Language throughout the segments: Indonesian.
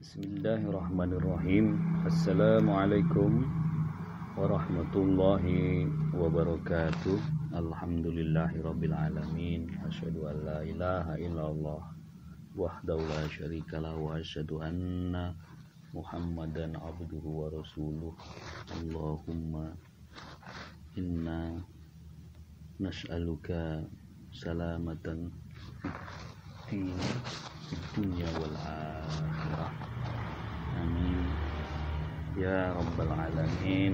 Bismillahirrahmanirrahim. Assalamualaikum warahmatullahi wabarakatuh. Alhamdulillahirabbil alamin. Asyhadu an la ilaha illallah wahdahu la syarikalah wa asyhadu anna Muhammadan abduhu wa rasuluh. Allahumma inna nas'aluka salamatan fi dunya wal akhirah. Amin ya rabbal alamin.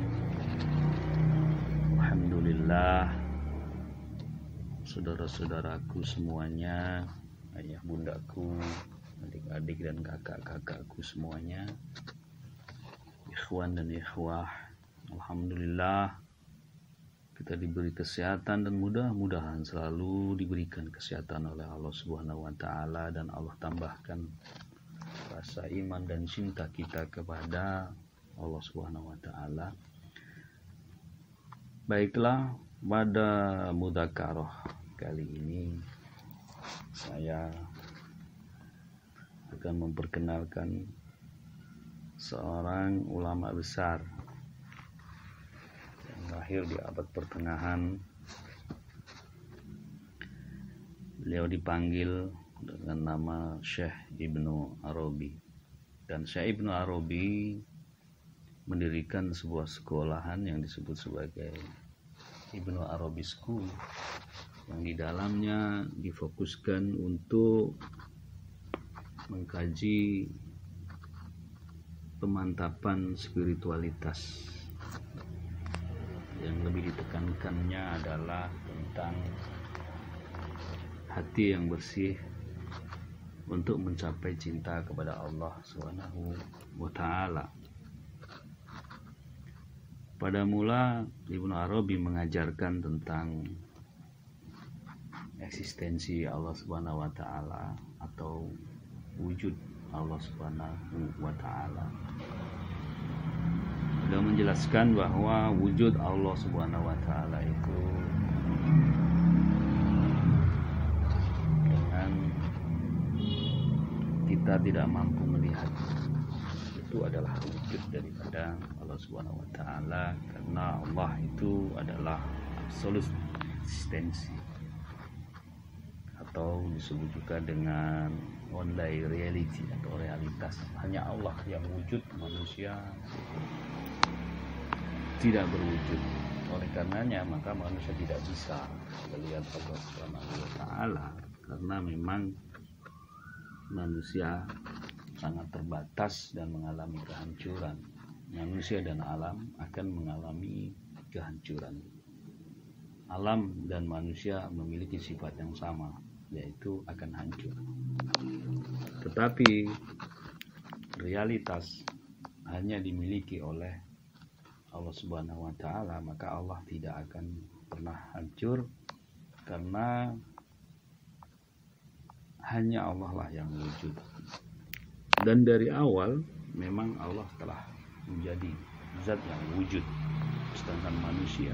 Alhamdulillah, saudara-saudaraku semuanya, ayah bundaku, adik-adik dan kakak-kakakku semuanya, ikhwan dan ikhwah, alhamdulillah kita diberi kesehatan dan mudah-mudahan selalu diberikan kesehatan oleh Allah Subhanahu wa taala, dan Allah tambahkan rasa iman dan cinta kita kepada Allah Subhanahu wa taala. Baiklah, pada mudzakarah kali ini saya akan memperkenalkan seorang ulama besar yang lahir di abad pertengahan. Beliau dipanggil dengan nama Syekh Ibnu Arabi, dan Syekh Ibnu Arabi mendirikan sebuah sekolahan yang disebut sebagai Ibnu Arabi School, yang di dalamnya difokuskan untuk mengkaji pemantapan spiritualitas. Yang lebih ditekankannya adalah tentang hati yang bersih untuk mencapai cinta kepada Allah Subhanahu wa taala. Pada mula Ibnu Arabi mengajarkan tentang eksistensi Allah Subhanahu wa taala atau wujud Allah Subhanahu wa taala. Beliau menjelaskan bahwa wujud Allah Subhanahu wa taala itu dengan kita tidak mampu melihat, itu adalah wujud daripada Allah Subhanahu wa taala, karena Allah itu adalah absolut eksistensi, atau disebut juga dengan only reality atau realitas. Hanya Allah yang wujud, manusia tidak berwujud. Oleh karenanya maka manusia tidak bisa melihat Allah Subhanahu wa taala, karena memang manusia sangat terbatas dan mengalami kehancuran. Manusia dan alam akan mengalami kehancuran. Alam dan manusia memiliki sifat yang sama, yaitu akan hancur. Tetapi realitas hanya dimiliki oleh Allah Subhanahu wa taala, maka Allah tidak akan pernah hancur, karena hanya Allah lah yang wujud. Dan dari awal memang Allah telah menjadi zat yang wujud, sedangkan manusia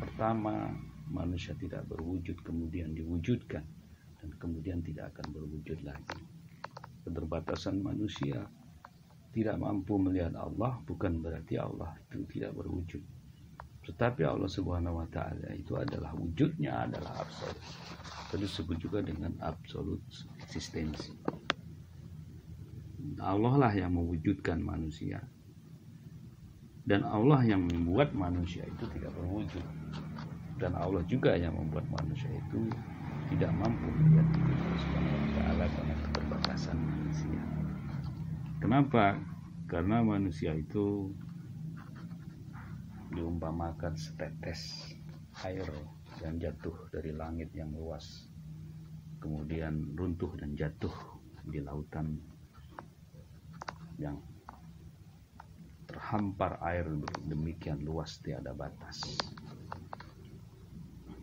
pertama, manusia tidak berwujud, kemudian diwujudkan, dan kemudian tidak akan berwujud lagi. Keterbatasan manusia tidak mampu melihat Allah bukan berarti Allah itu tidak berwujud, tetapi Allah Subhanahu wa taala itu adalah wujudnya adalah absolut. Itu disebut juga dengan absolut eksistensi. Allah lah yang mewujudkan manusia, dan Allah yang membuat manusia itu tidak berwujud, dan Allah juga yang membuat manusia itu tidak mampu melihat Allah Subhanahu wa taala karena keterbatasan manusia. Kenapa? Karena manusia itu diumpamakan setetes air yang jatuh dari langit yang luas, kemudian runtuh dan jatuh di lautan yang terhampar air demikian luas tiada batas.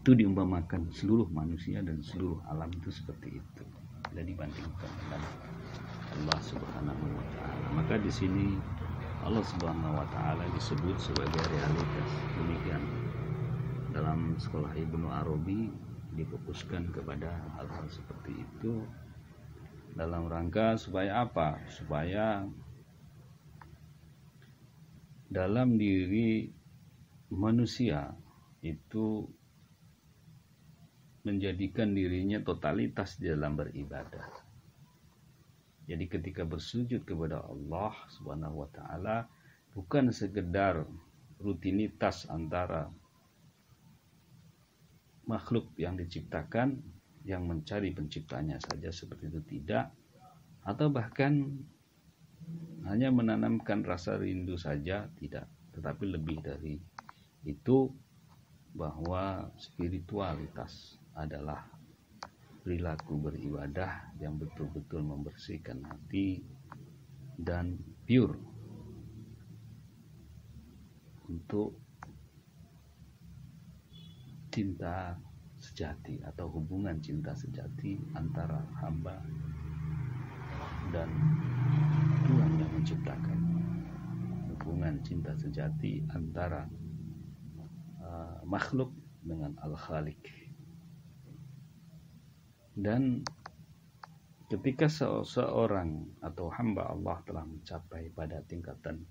Itu diumpamakan seluruh manusia dan seluruh alam itu seperti itu bila dibandingkan dengan Allah Subhanahu wa taala. Maka di sini Allah Subhanahu wa taala disebut sebagai realitas. Demikian dalam sekolah Ibnu Arabi difokuskan kepada hal-hal seperti itu, Dalam rangka supaya apa? Supaya dalam diri manusia itu menjadikan dirinya totalitas di dalam beribadah. Jadi ketika bersujud kepada Allah Subhanahu wa taala bukan sekedar rutinitas antara makhluk yang diciptakan yang mencari penciptanya saja seperti itu, tidak, atau bahkan hanya menanamkan rasa rindu saja, tidak, tetapi lebih dari itu, bahwa spiritualitas adalah perilaku beribadah yang betul-betul membersihkan hati dan pure untuk cinta sejati atau hubungan cinta sejati antara hamba dan Tuhan yang menciptakan. Hubungan cinta sejati antara makhluk dengan Al-Khaliq. Dan ketika seorang atau hamba Allah telah mencapai pada tingkatan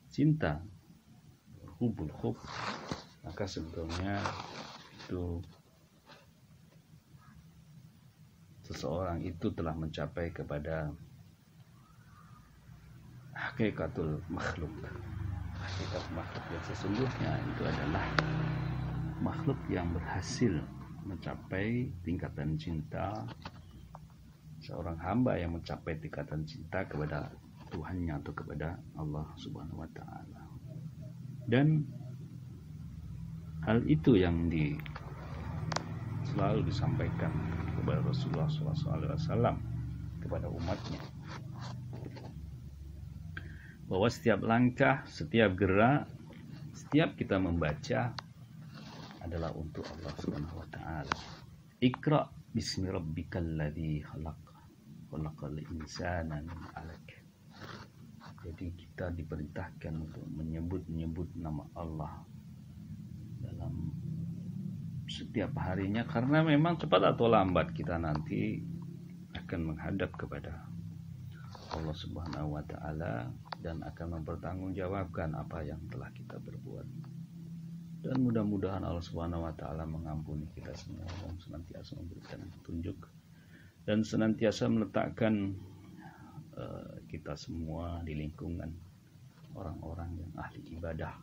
cinta hubul hub, maka sebetulnya itu seseorang itu telah mencapai kepada hakikatul makhluk. Hakikat makhluk yang sesungguhnya itu adalah makhluk yang berhasil mencapai tingkatan cinta, seorang hamba yang mencapai tingkatan cinta kepada Tuhannya atau kepada Allah Subhanahu wa taala. Dan hal itu yang selalu disampaikan kepada Rasulullah SAW kepada umatnya, bahwa setiap langkah, setiap gerak, setiap kita membaca adalah untuk Allah Subhanahu wa taala. Iqra bismi rabbikal ladzi khalaq, khalaqal insana min 'alaq. Jadi kita diperintahkan untuk menyebut nama Allah dalam setiap harinya, karena memang cepat atau lambat kita nanti akan menghadap kepada Allah Subhanahu wa taala dan akan mempertanggungjawabkan apa yang telah kita berbuat. Dan mudah-mudahan Allah Subhanahu wa taala mengampuni kita semua dan senantiasa memberikan petunjuk dan senantiasa meletakkan kita semua di lingkungan orang-orang yang ahli ibadah,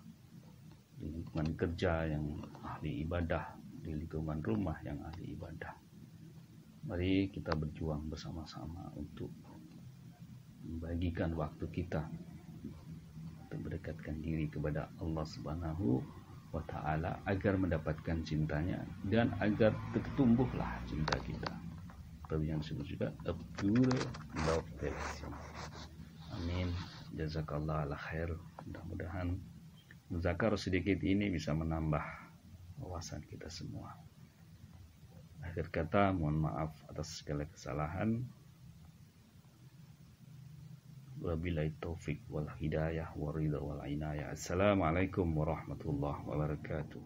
di lingkungan kerja yang ahli ibadah, di lingkungan rumah yang ahli ibadah. Mari kita berjuang bersama-sama untuk membagikan waktu kita untuk mendekatkan diri kepada Allah Subhanahu wa taala agar mendapatkan cintanya dan agar tumbuhlah cinta kita. Atau yang disebut juga a pure love relation. Amin. Jazakallah ala khair. Mudah-mudahan muzakarah sedikit ini bisa menambah wawasan kita semua. Akhir kata, mohon maaf atas segala kesalahan. Wabillahi taufik wal hidayah wa ridha wal inayah. Assalamualaikum warahmatullahi wabarakatuh.